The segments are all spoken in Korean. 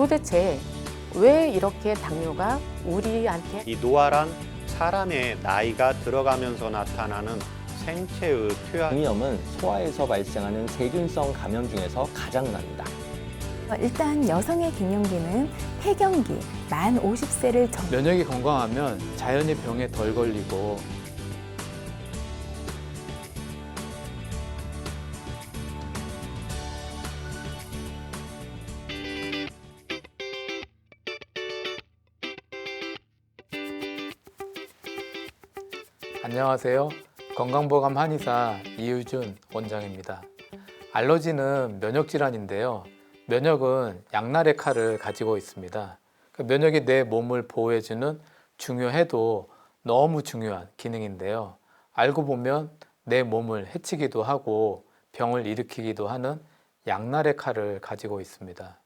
도대체 왜 이렇게 당뇨가 우리한테 이 노화란 사람의 나이가 들어가면서 나타나는 생체의 표현. 장염은 소아에서 발생하는 세균성 감염 중에서 가장 납니다. 일단 여성의 갱년기는 폐경기, 만 50세를 면역이 건강하면 자연히 병에 덜 걸리고 안녕하세요. 건강보감 한의사 이유준 원장입니다. 알러지는 면역질환인데요. 면역은 양날의 칼을 가지고 있습니다. 면역이 내 몸을 보호해주는 중요해도 너무 중요한 기능인데요. 알고 보면 내 몸을 해치기도 하고 병을 일으키기도 하는 양날의 칼을 가지고 있습니다.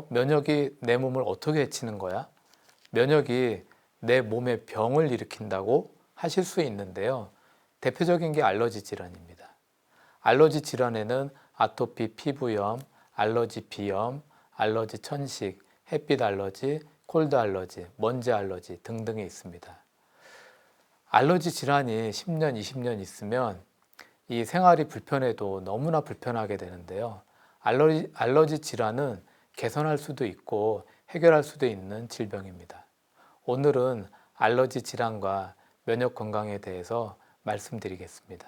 면역이 내 몸을 어떻게 해치는 거야? 면역이 내 몸에 병을 일으킨다고 하실 수 있는데요. 대표적인 게 알러지 질환입니다. 알러지 질환에는 아토피 피부염, 알러지 비염, 알러지 천식, 햇빛 알러지, 콜드 알러지, 먼지 알러지 등등이 있습니다. 알러지 질환이 10년, 20년 있으면 이 생활이 불편해도 너무나 불편하게 되는데요. 알러지 질환은 개선할 수도 있고 해결할 수도 있는 질병입니다. 오늘은 알러지 질환과 면역 건강에 대해서 말씀드리겠습니다.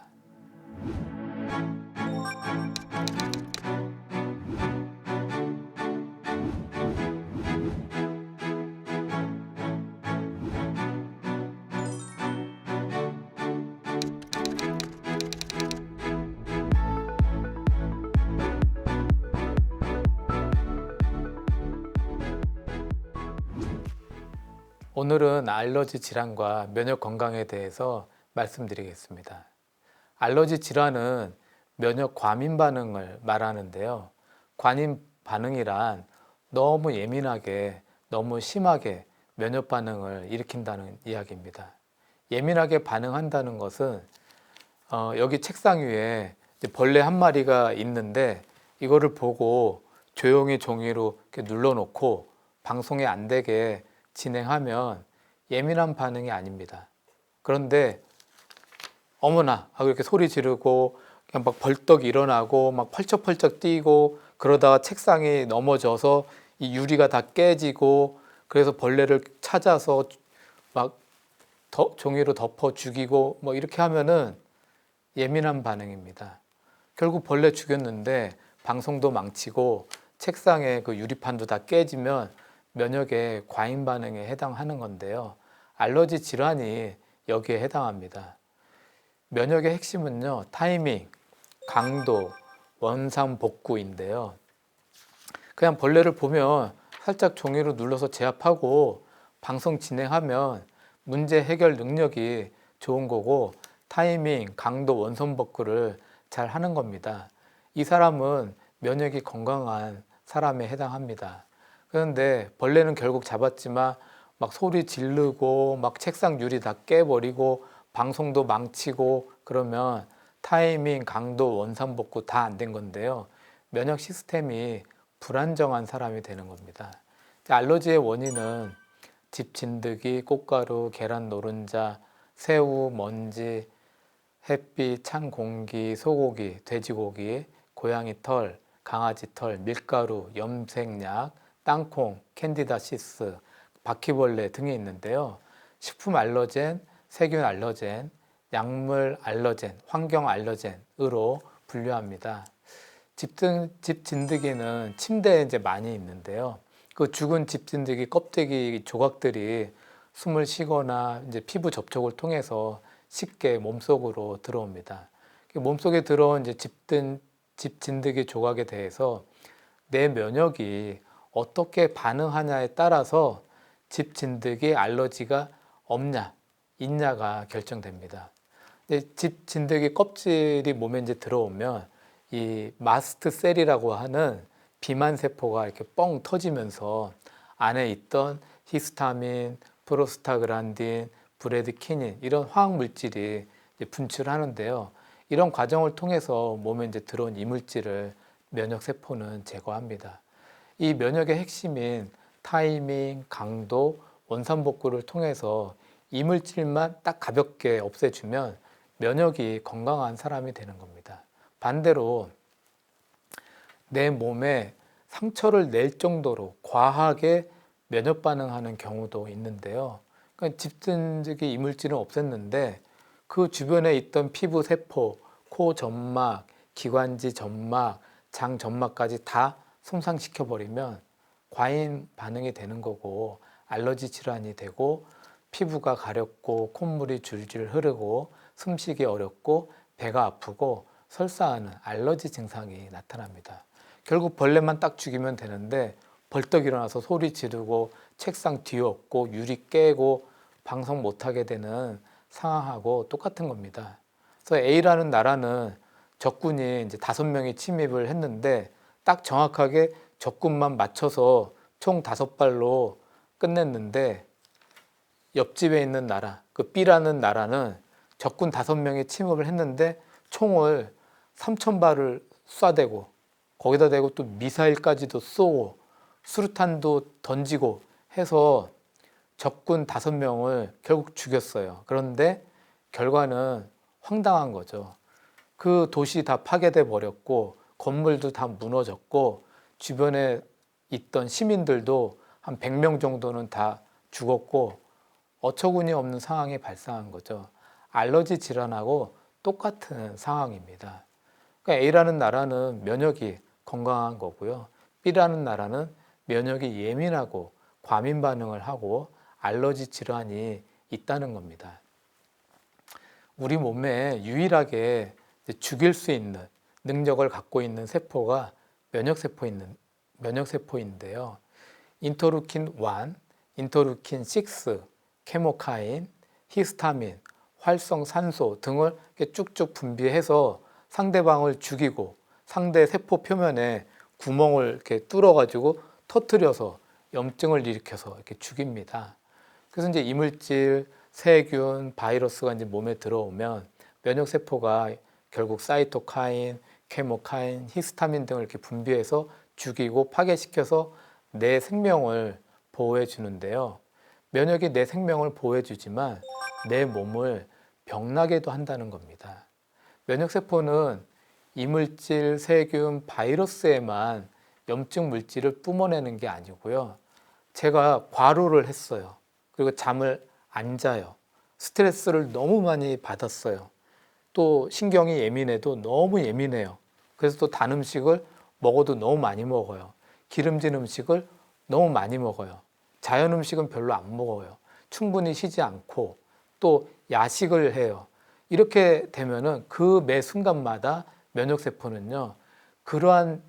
오늘은 알러지 질환과 면역 건강에 대해서 말씀드리겠습니다. 알러지 질환은 면역 과민 반응을 말하는데요. 과민 반응이란 너무 예민하게, 너무 심하게 면역 반응을 일으킨다는 이야기입니다. 예민하게 반응한다는 것은 여기 책상 위에 벌레 한 마리가 있는데 이거를 보고 조용히 종이로 이렇게 눌러놓고 방송이 안 되게 진행하면 예민한 반응이 아닙니다. 그런데 어머나 하고 이렇게 소리 지르고 그냥 막 벌떡 일어나고 막 펄쩍펄쩍 뛰고 그러다가 책상이 넘어져서 이 유리가 다 깨지고 그래서 벌레를 찾아서 막 종이로 덮어 죽이고 뭐 이렇게 하면은 예민한 반응입니다. 결국 벌레 죽였는데 방송도 망치고 책상에 그 유리판도 다 깨지면 면역의 과잉 반응에 해당하는 건데요. 알러지 질환이 여기에 해당합니다. 면역의 핵심은요, 타이밍, 강도, 원상복구인데요. 그냥 벌레를 보면 살짝 종이로 눌러서 제압하고 방송 진행하면 문제 해결 능력이 좋은 거고 타이밍, 강도, 원상복구를 잘 하는 겁니다. 이 사람은 면역이 건강한 사람에 해당합니다. 그런데 벌레는 결국 잡았지만 막 소리 지르고 막 책상 유리 다 깨버리고 방송도 망치고 그러면 타이밍, 강도, 원상복구 다 안 된 건데요. 면역 시스템이 불안정한 사람이 되는 겁니다. 알러지의 원인은 집 진드기, 꽃가루, 계란 노른자, 새우, 먼지, 햇빛, 찬 공기, 소고기, 돼지고기, 고양이 털, 강아지 털, 밀가루, 염색약, 땅콩, 캔디다시스, 바퀴벌레 등이 있는데요. 식품 알러젠, 세균 알러젠, 약물 알러젠, 환경 알러젠으로 분류합니다. 집 진드기는 침대에 이제 많이 있는데요. 그 죽은 집 진드기 껍데기 조각들이 숨을 쉬거나 이제 피부 접촉을 통해서 쉽게 몸속으로 들어옵니다. 몸속에 들어온 이제 집 진드기 조각에 대해서 내 면역이 어떻게 반응하냐에 따라서 집 진드기 알러지가 없냐, 있냐가 결정됩니다. 근데 집 진드기 껍질이 몸에 이제 들어오면 이 마스트 셀이라고 하는 비만 세포가 이렇게 뻥 터지면서 안에 있던 히스타민, 프로스타그란딘, 브레드키닌 이런 화학 물질이 분출하는데요. 이런 과정을 통해서 몸에 이제 들어온 이물질을 면역 세포는 제거합니다. 이 면역의 핵심인 타이밍, 강도, 원산복구를 통해서 이물질만 딱 가볍게 없애주면 면역이 건강한 사람이 되는 겁니다. 반대로 내 몸에 상처를 낼 정도로 과하게 면역 반응하는 경우도 있는데요. 그러니까 집단적인 이물질은 없앴는데 그 주변에 있던 피부 세포, 코 점막, 기관지 점막, 장 점막까지 다 손상시켜 버리면 과잉 반응이 되는 거고 알러지 질환이 되고 피부가 가렵고 콧물이 줄줄 흐르고 숨쉬기 어렵고 배가 아프고 설사하는 알러지 증상이 나타납니다. 결국 벌레만 딱 죽이면 되는데 벌떡 일어나서 소리 지르고 책상 뒤엎고 유리 깨고 방송 못하게 되는 상황하고 똑같은 겁니다. 그래서 A라는 나라는 적군이 이제 5명이 침입을 했는데 딱 정확하게 적군만 맞춰서 총 5발로 끝냈는데 옆집에 있는 나라, 그 B라는 나라는 적군 5명이 침입을 했는데 총을 3,000발을 쏴대고 거기다 대고 또 미사일까지도 쏘고 수류탄도 던지고 해서 적군 5명을 결국 죽였어요. 그런데 결과는 황당한 거죠. 그 도시 다 파괴돼 버렸고 건물도 다 무너졌고 주변에 있던 시민들도 한 100명 정도는 다 죽었고 어처구니 없는 상황이 발생한 거죠. 알러지 질환하고 똑같은 상황입니다. 그러니까 A라는 나라는 면역이 건강한 거고요. B라는 나라는 면역이 예민하고 과민 반응을 하고 알러지 질환이 있다는 겁니다. 우리 몸에 유일하게 죽일 수 있는 능력을 갖고 있는 세포가 면역세포인데요. 인터루킨 1, 인터루킨 6, 케모카인, 히스타민, 활성산소 등을 이렇게 쭉쭉 분비해서 상대방을 죽이고 상대 세포 표면에 구멍을 이렇게 뚫어가지고 터뜨려서 염증을 일으켜서 이렇게 죽입니다. 그래서 이제 이물질, 세균, 바이러스가 이제 몸에 들어오면 면역세포가 결국 사이토카인, 케모카인, 히스타민 등을 이렇게 분비해서 죽이고 파괴시켜서 내 생명을 보호해 주는데요. 면역이 내 생명을 보호해 주지만 내 몸을 병나게도 한다는 겁니다. 면역세포는 이물질, 세균, 바이러스에만 염증 물질을 뿜어내는 게 아니고요. 제가 과로를 했어요. 그리고 잠을 안 자요. 스트레스를 너무 많이 받았어요. 또 신경이 예민해도 너무 예민해요. 그래서 또 단 음식을 먹어도 너무 많이 먹어요. 기름진 음식을 너무 많이 먹어요. 자연 음식은 별로 안 먹어요. 충분히 쉬지 않고 또 야식을 해요. 이렇게 되면은 그 매 순간마다 면역세포는요, 그러한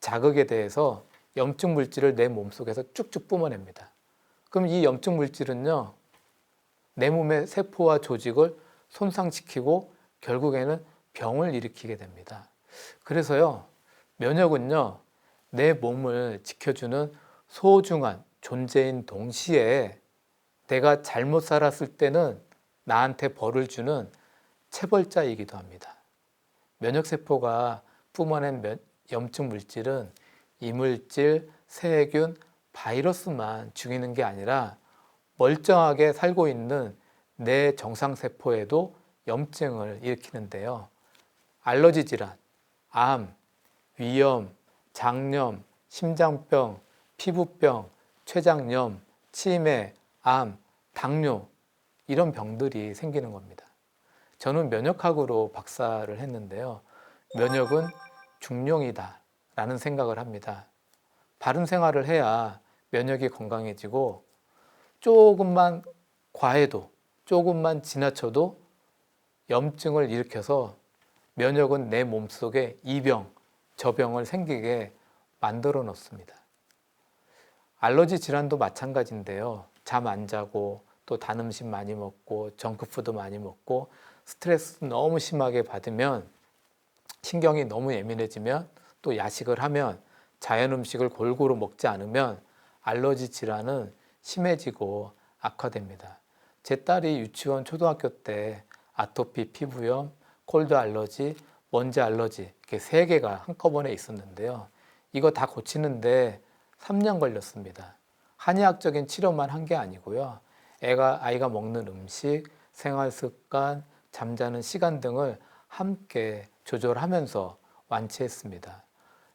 자극에 대해서 염증 물질을 내 몸속에서 쭉쭉 뿜어냅니다. 그럼 이 염증 물질은요, 내 몸의 세포와 조직을 손상시키고 결국에는 병을 일으키게 됩니다. 그래서요, 면역은요, 내 몸을 지켜주는 소중한 존재인 동시에 내가 잘못 살았을 때는 나한테 벌을 주는 체벌자이기도 합니다. 면역세포가 뿜어낸 염증 물질은 이물질, 세균, 바이러스만 죽이는 게 아니라 멀쩡하게 살고 있는 내 정상세포에도 염증을 일으키는데요. 알러지 질환, 암, 위염, 장염, 심장병, 피부병, 췌장염, 치매, 암, 당뇨 이런 병들이 생기는 겁니다. 저는 면역학으로 박사를 했는데요. 면역은 중용이다 라는 생각을 합니다. 바른 생활을 해야 면역이 건강해지고 조금만 과해도 조금만 지나쳐도 염증을 일으켜서 면역은 내 몸속에 이 병, 저 병을 생기게 만들어 놓습니다. 알러지 질환도 마찬가지인데요. 잠 안 자고 또 단 음식 많이 먹고 정크푸드 많이 먹고 스트레스 너무 심하게 받으면 신경이 너무 예민해지면 또 야식을 하면 자연 음식을 골고루 먹지 않으면 알러지 질환은 심해지고 악화됩니다. 제 딸이 유치원 초등학교 때 아토피 피부염, 콜드 알러지, 먼지 알러지 이렇게 3개가 한꺼번에 있었는데요. 이거 다 고치는데 3년 걸렸습니다. 한의학적인 치료만 한 게 아니고요. 아이가 먹는 음식, 생활 습관, 잠자는 시간 등을 함께 조절하면서 완치했습니다.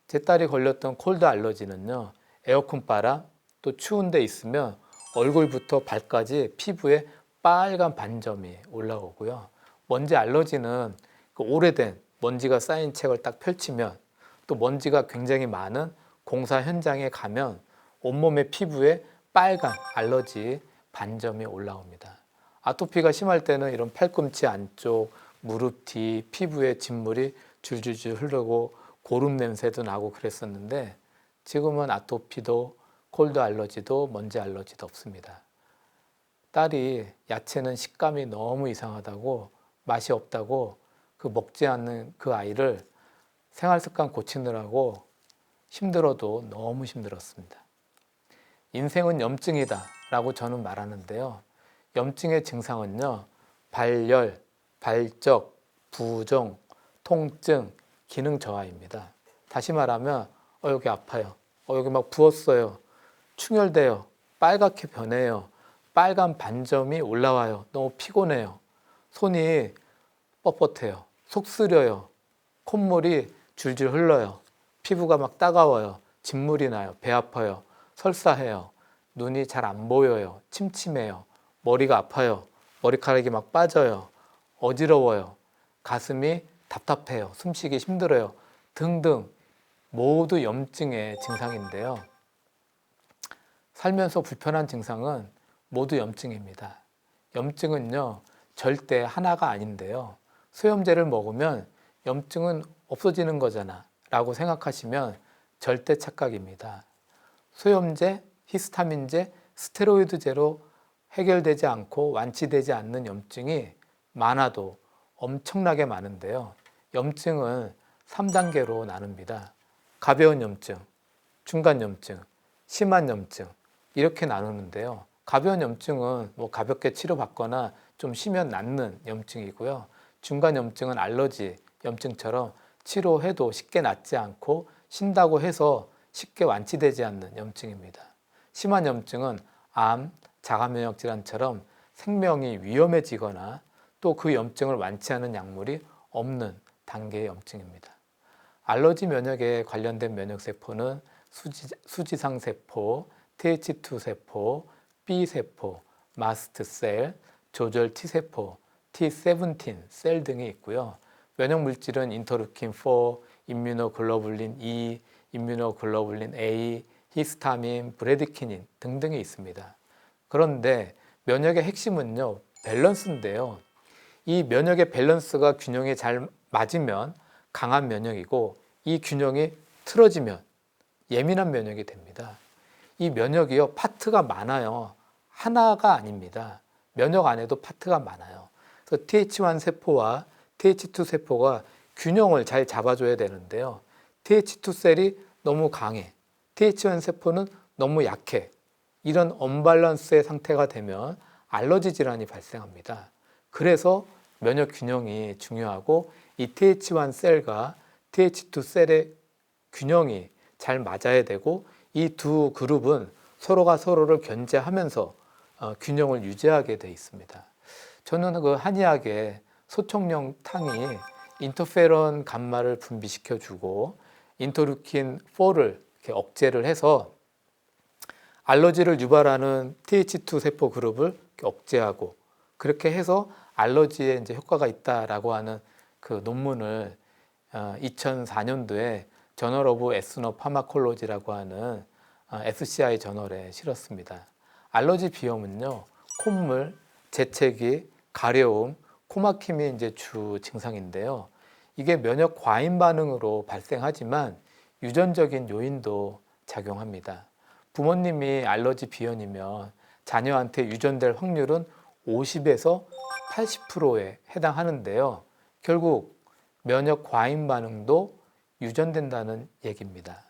제 딸이 걸렸던 콜드 알러지는요, 에어컨 바람, 또 추운 데 있으면 얼굴부터 발까지 피부에 빨간 반점이 올라오고요. 먼지 알러지는 그 오래된 먼지가 쌓인 책을 딱 펼치면, 또 먼지가 굉장히 많은 공사 현장에 가면 온몸의 피부에 빨간 알러지 반점이 올라옵니다. 아토피가 심할 때는 이런 팔꿈치 안쪽, 무릎 뒤 피부에 진물이 줄줄줄 흐르고 고름 냄새도 나고 그랬었는데, 지금은 아토피도 콜드 알러지도 먼지 알러지도 없습니다. 딸이 야채는 식감이 너무 이상하다고, 맛이 없다고 그 먹지 않는 그 아이를 생활 습관 고치느라고 힘들어도 너무 힘들었습니다. 인생은 염증이다 라고 저는 말하는데요. 염증의 증상은요, 발열, 발적, 부종, 통증, 기능 저하입니다. 다시 말하면 여기 아파요, 여기 막 부었어요, 충혈돼요, 빨갛게 변해요, 빨간 반점이 올라와요, 너무 피곤해요, 손이 뻣뻣해요, 속 쓰려요, 콧물이 줄줄 흘러요, 피부가 막 따가워요, 진물이 나요, 배 아파요, 설사해요, 눈이 잘 안 보여요, 침침해요, 머리가 아파요, 머리카락이 막 빠져요, 어지러워요, 가슴이 답답해요, 숨쉬기 힘들어요 등등 모두 염증의 증상인데요. 살면서 불편한 증상은 모두 염증입니다. 염증은요, 절대 하나가 아닌데요. 소염제를 먹으면 염증은 없어지는 거잖아 라고 생각하시면 절대 착각입니다. 소염제, 히스타민제, 스테로이드제로 해결되지 않고 완치되지 않는 염증이 많아도 엄청나게 많은데요. 염증은 3단계로 나눕니다. 가벼운 염증, 중간 염증, 심한 염증 이렇게 나누는데요. 가벼운 염증은 뭐 가볍게 치료받거나 좀 쉬면 낫는 염증이고요. 중간 염증은 알러지 염증처럼 치료해도 쉽게 낫지 않고 쉰다고 해서 쉽게 완치되지 않는 염증입니다. 심한 염증은 암, 자가면역 질환처럼 생명이 위험해지거나 또 그 염증을 완치하는 약물이 없는 단계의 염증입니다. 알러지 면역에 관련된 면역세포는 수지상 세포, TH2 세포, B 세포, 마스트셀, 조절 T세포, T17 셀 등이 있고요. 면역 물질은 인터루킨 4, 임뮤노글로불린 E, 임뮤노글로불린 A, 히스타민, 브레디키닌 등등이 있습니다. 그런데 면역의 핵심은요, 밸런스인데요. 이 면역의 밸런스가 균형이 잘 맞으면 강한 면역이고, 이 균형이 틀어지면 예민한 면역이 됩니다. 이 면역이요, 파트가 많아요. 하나가 아닙니다. 면역 안에도 파트가 많아요. 그래서 TH1 세포와 TH2 세포가 균형을 잘 잡아줘야 되는데요. TH2 셀이 너무 강해, TH1 세포는 너무 약해. 이런 언밸런스의 상태가 되면 알러지 질환이 발생합니다. 그래서 면역 균형이 중요하고, 이 TH1 셀과 TH2 셀의 균형이 잘 맞아야 되고, 이 두 그룹은 서로가 서로를 견제하면서 균형을 유지하게 돼 있습니다. 저는 그 한의학의 소청령 탕이 인터페론 감마를 분비시켜 주고 인터루킨 4를 이렇게 억제를 해서 알러지를 유발하는 TH2 세포 그룹을 억제하고, 그렇게 해서 알러지에 이제 효과가 있다라고 하는 그 논문을 2004년도에 저널 오브 에스너 파마콜로지라고 하는 SCI 저널에 실었습니다. 알러지 비염은요, 콧물, 재채기, 가려움, 코막힘이 이제 주 증상인데요. 이게 면역 과잉 반응으로 발생하지만 유전적인 요인도 작용합니다. 부모님이 알러지 비염이면 자녀한테 유전될 확률은 50에서 80%에 해당하는데요. 결국 면역 과잉 반응도 유전된다는 얘기입니다.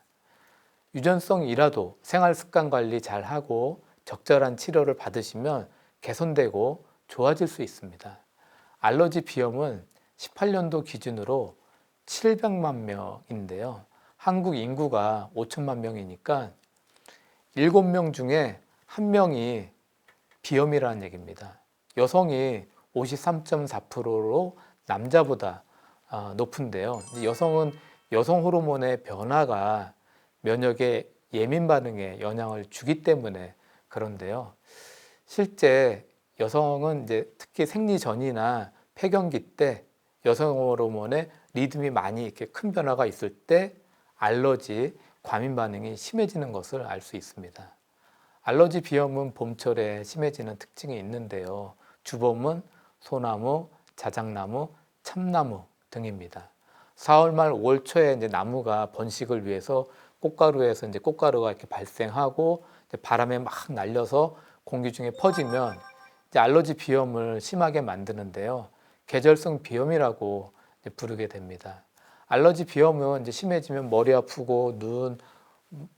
유전성이라도 생활 습관 관리 잘 하고 적절한 치료를 받으시면 개선되고 좋아질 수 있습니다. 알러지 비염은 18년도 기준으로 700만 명인데요. 한국 인구가 5천만 명이니까 7명 중에 1명이 비염이라는 얘기입니다. 여성이 53.4%로 남자보다 높은데요. 여성은 여성 호르몬의 변화가 면역의 예민 반응에 영향을 주기 때문에 그런데요. 실제 여성은 이제 특히 생리 전이나 폐경기 때 여성 호르몬의 리듬이 많이 이렇게 큰 변화가 있을 때 알러지, 과민 반응이 심해지는 것을 알 수 있습니다. 알러지 비염은 봄철에 심해지는 특징이 있는데요. 주범은 소나무, 자작나무, 참나무 등입니다. 4월 말 5월 초에 이제 나무가 번식을 위해서 꽃가루에서 이제 꽃가루가 이렇게 발생하고 이제 바람에 막 날려서 공기 중에 퍼지면 이제 알러지 비염을 심하게 만드는데요. 계절성 비염이라고 이제 부르게 됩니다. 알러지 비염은 이제 심해지면 머리 아프고 눈,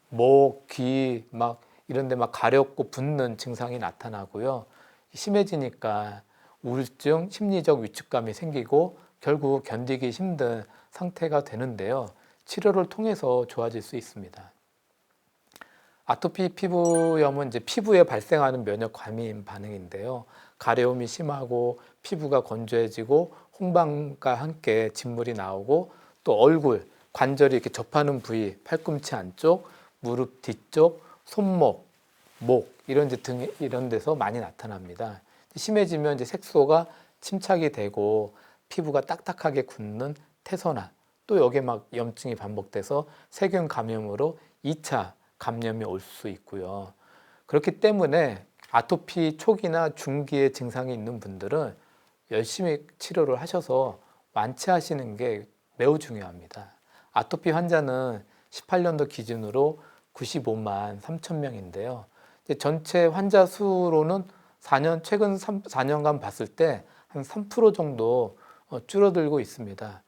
목, 귀 막 이런 데 막 가렵고 붓는 증상이 나타나고요. 심해지니까 우울증, 심리적 위축감이 생기고 결국 견디기 힘든 상태가 되는데요. 치료를 통해서 좋아질 수 있습니다. 아토피 피부염은 이제 피부에 발생하는 면역 과민 반응인데요. 가려움이 심하고 피부가 건조해지고 홍방과 함께 진물이 나오고 또 얼굴, 관절이 이렇게 접하는 부위, 팔꿈치 안쪽, 무릎 뒤쪽, 손목, 목 이런 데서 많이 나타납니다. 심해지면 이제 색소가 침착이 되고 피부가 딱딱하게 굳는 태서나 또 여기에 막 염증이 반복돼서 세균 감염으로 2차 감염이 올 수 있고요. 그렇기 때문에 아토피 초기나 중기의 증상이 있는 분들은 열심히 치료를 하셔서 완치하시는 게 매우 중요합니다. 아토피 환자는 18년도 기준으로 95만 3천 명인데요. 전체 환자 수로는 최근 4년간 봤을 때 한 3% 정도 줄어들고 있습니다.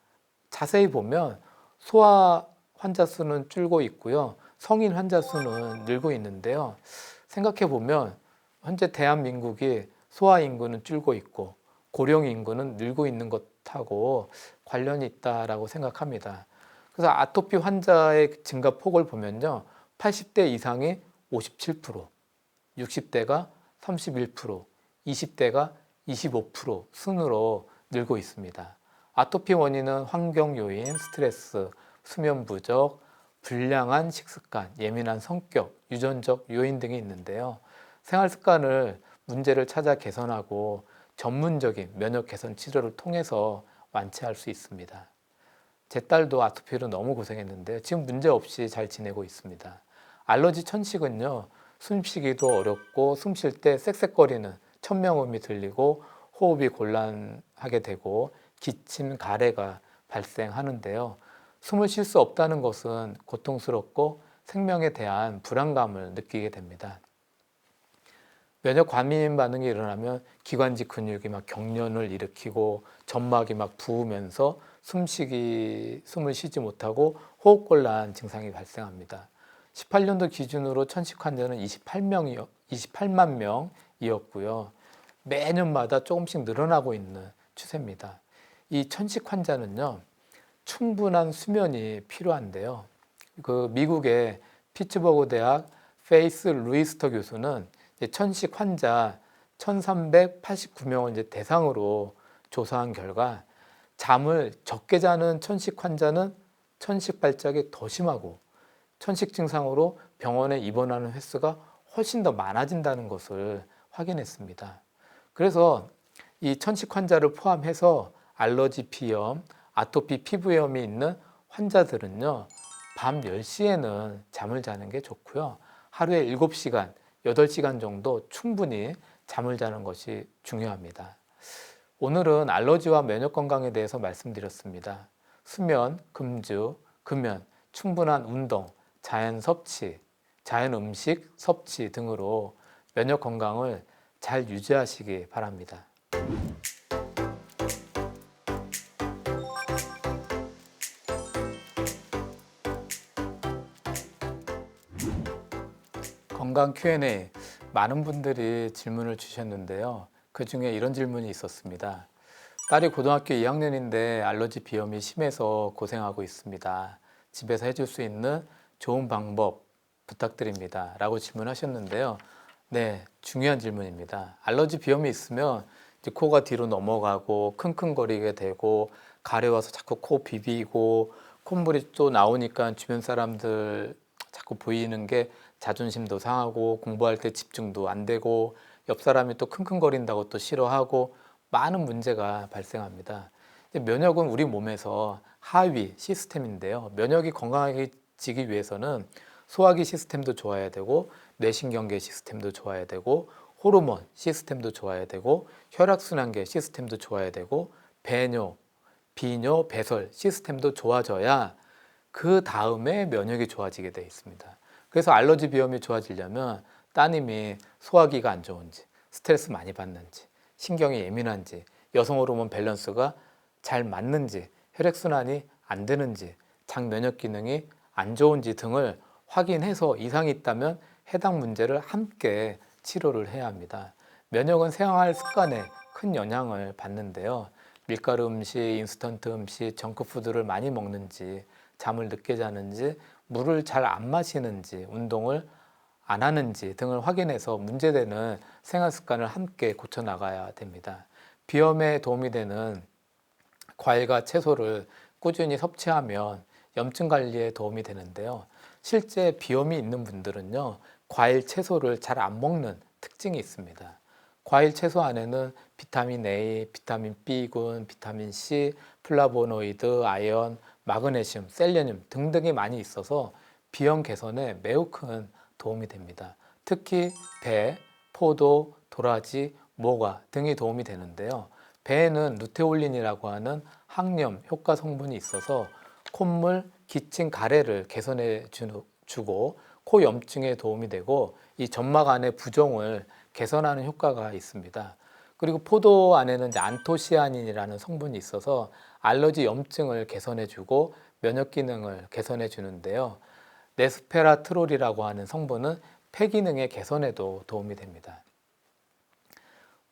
자세히 보면 소아 환자 수는 줄고 있고요. 성인 환자 수는 늘고 있는데요. 생각해 보면 현재 대한민국이 소아 인구는 줄고 있고 고령 인구는 늘고 있는 것하고 관련이 있다라고 생각합니다. 그래서 아토피 환자의 증가 폭을 보면요. 80대 이상이 57%, 60대가 31%, 20대가 25% 순으로 늘고 있습니다. 아토피 원인은 환경 요인, 스트레스, 수면 부족, 불량한 식습관, 예민한 성격, 유전적 요인 등이 있는데요. 생활 습관을 문제를 찾아 개선하고 전문적인 면역 개선 치료를 통해서 완치할 수 있습니다. 제 딸도 아토피로 너무 고생했는데요. 지금 문제 없이 잘 지내고 있습니다. 알러지 천식은요. 숨쉬기도 어렵고 숨 쉴 때 쌕쌕거리는 천명음이 들리고 호흡이 곤란하게 되고 기침, 가래가 발생하는데요. 숨을 쉴 수 없다는 것은 고통스럽고 생명에 대한 불안감을 느끼게 됩니다. 면역 과민 반응이 일어나면 기관지 근육이 막 경련을 일으키고 점막이 막 부으면서 숨을 쉬지 못하고 호흡곤란 증상이 발생합니다. 18년도 기준으로 천식 환자는 28만 명이었고요. 매년마다 조금씩 늘어나고 있는 추세입니다. 이 천식 환자는요, 충분한 수면이 필요한데요. 미국의 피츠버그 대학 페이스 루이스터 교수는 천식 환자 1,389명을 이제 대상으로 조사한 결과 잠을 적게 자는 천식 환자는 천식 발작이 더 심하고 천식 증상으로 병원에 입원하는 횟수가 훨씬 더 많아진다는 것을 확인했습니다. 그래서 이 천식 환자를 포함해서 알러지 비염, 아토피 피부염이 있는 환자들은요, 밤 10시에는 잠을 자는 게 좋고요. 하루에 7시간, 8시간 정도 충분히 잠을 자는 것이 중요합니다. 오늘은 알러지와 면역 건강에 대해서 말씀드렸습니다. 수면, 금주, 금연, 충분한 운동, 자연 섭취, 자연 음식 섭취 등으로 면역 건강을 잘 유지하시기 바랍니다. 건강 Q&A 많은 분들이 질문을 주셨는데요. 그 중에 이런 질문이 있었습니다. 딸이 고등학교 2학년인데 알러지 비염이 심해서 고생하고 있습니다. 집에서 해줄 수 있는 좋은 방법 부탁드립니다. 라고 질문하셨는데요. 네, 중요한 질문입니다. 알러지 비염이 있으면 이제 코가 뒤로 넘어가고 킁킁거리게 되고 가려워서 자꾸 코 비비고 콧물이 또 나오니까 주변 사람들 자꾸 보이는 게 자존심도 상하고 공부할 때 집중도 안 되고 옆 사람이 또 킁킁거린다고 또 싫어하고 많은 문제가 발생합니다. 면역은 우리 몸에서 하위 시스템인데요. 면역이 건강해지기 위해서는 소화기 시스템도 좋아야 되고 뇌신경계 시스템도 좋아야 되고 호르몬 시스템도 좋아야 되고 혈액순환계 시스템도 좋아야 되고 배뇨, 비뇨, 배설 시스템도 좋아져야 그 다음에 면역이 좋아지게 돼 있습니다. 그래서 알러지 비염이 좋아지려면 따님이 소화기가 안 좋은지, 스트레스 많이 받는지, 신경이 예민한지, 여성 호르몬 밸런스가 잘 맞는지, 혈액순환이 안 되는지, 장 면역 기능이 안 좋은지 등을 확인해서 이상이 있다면 해당 문제를 함께 치료를 해야 합니다. 면역은 생활 습관에 큰 영향을 받는데요. 밀가루 음식, 인스턴트 음식, 정크푸드를 많이 먹는지, 잠을 늦게 자는지, 물을 잘 안 마시는지, 운동을 안 하는지 등을 확인해서 문제되는 생활 습관을 함께 고쳐나가야 됩니다. 비염에 도움이 되는 과일과 채소를 꾸준히 섭취하면 염증 관리에 도움이 되는데요. 실제 비염이 있는 분들은요, 과일, 채소를 잘 안 먹는 특징이 있습니다. 과일, 채소 안에는 비타민 A, 비타민 B군, 비타민 C, 플라보노이드, 아연, 마그네슘, 셀레늄 등등이 많이 있어서 비염 개선에 매우 큰 도움이 됩니다. 특히 배, 포도, 도라지, 모과 등이 도움이 되는데요. 배에는 루테올린이라고 하는 항염 효과 성분이 있어서 콧물, 기침, 가래를 개선해 주고 코 염증에 도움이 되고 이 점막 안의 부종을 개선하는 효과가 있습니다. 그리고 포도 안에는 이제 안토시아닌이라는 성분이 있어서 알러지 염증을 개선해 주고 면역 기능을 개선해 주는데요. 네스페라트롤이라고 하는 성분은 폐 기능의 개선에도 도움이 됩니다.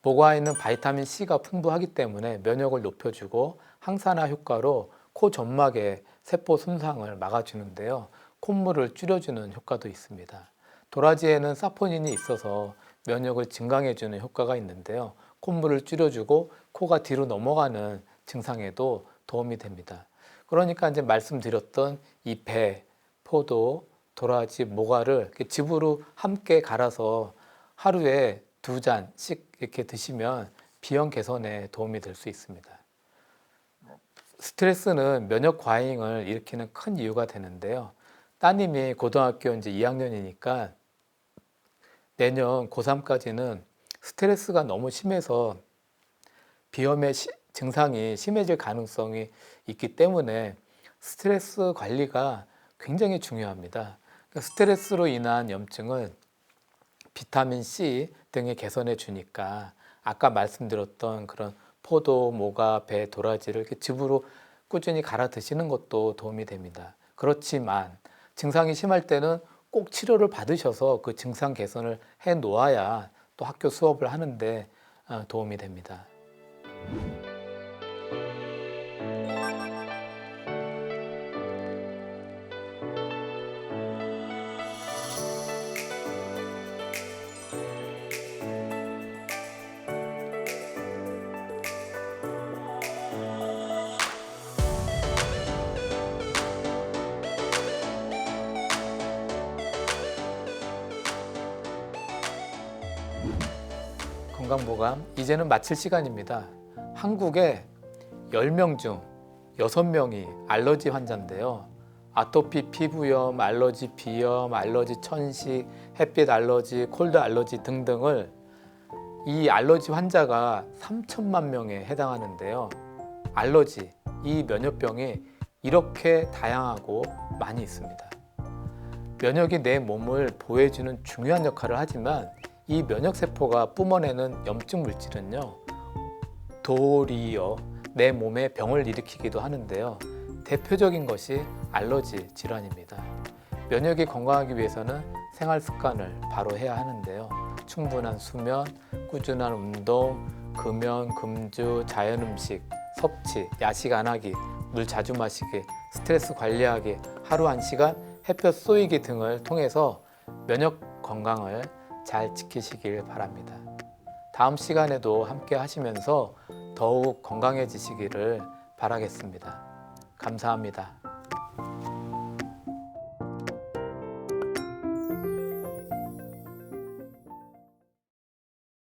모과에는 바이타민 C가 풍부하기 때문에 면역을 높여주고 항산화 효과로 코 점막의 세포 손상을 막아주는데요. 콧물을 줄여주는 효과도 있습니다. 도라지에는 사포닌이 있어서 면역을 증강해주는 효과가 있는데요. 콧물을 줄여주고 코가 뒤로 넘어가는 증상에도 도움이 됩니다. 그러니까 이제 말씀드렸던 이 배, 포도, 도라지, 모과를 이렇게 즙으로 함께 갈아서 하루에 2잔씩 이렇게 드시면 비염 개선에 도움이 될 수 있습니다. 스트레스는 면역 과잉을 일으키는 큰 이유가 되는데요. 따님이 고등학교 이제 2학년이니까 내년 고3까지는 스트레스가 너무 심해서 비염의 증상이 심해질 가능성이 있기 때문에 스트레스 관리가 굉장히 중요합니다. 그러니까 스트레스로 인한 염증은 비타민 C 등이 개선해 주니까 아까 말씀드렸던 그런 포도, 모과, 배, 도라지를 이렇게 즙으로 꾸준히 갈아 드시는 것도 도움이 됩니다. 그렇지만 증상이 심할 때는 꼭 치료를 받으셔서 그 증상 개선을 해 놓아야 또 학교 수업을 하는데 도움이 됩니다. 건강보감 이제는 마칠 시간입니다. 한국에 10명 중 6명이 알러지 환자인데요. 아토피 피부염, 알러지 비염, 알러지 천식, 햇빛 알러지, 콜드 알러지 등등을 이 알러지 환자가 3천만 명에 해당하는데요. 알러지, 이 면역병이 이렇게 다양하고 많이 있습니다. 면역이 내 몸을 보호해주는 중요한 역할을 하지만 이 면역세포가 뿜어내는 염증 물질은요, 도리어 내 몸에 병을 일으키기도 하는데요. 대표적인 것이 알러지 질환입니다. 면역이 건강하기 위해서는 생활 습관을 바로 해야 하는데요. 충분한 수면, 꾸준한 운동, 금연, 금주, 자연 음식, 섭취, 야식 안 하기, 물 자주 마시기, 스트레스 관리하기, 하루 1시간 햇볕 쏘이기 등을 통해서 면역 건강을 잘 지키시길 바랍니다. 다음 시간에도 함께 하시면서 더욱 건강해지시기를 바라겠습니다. 감사합니다.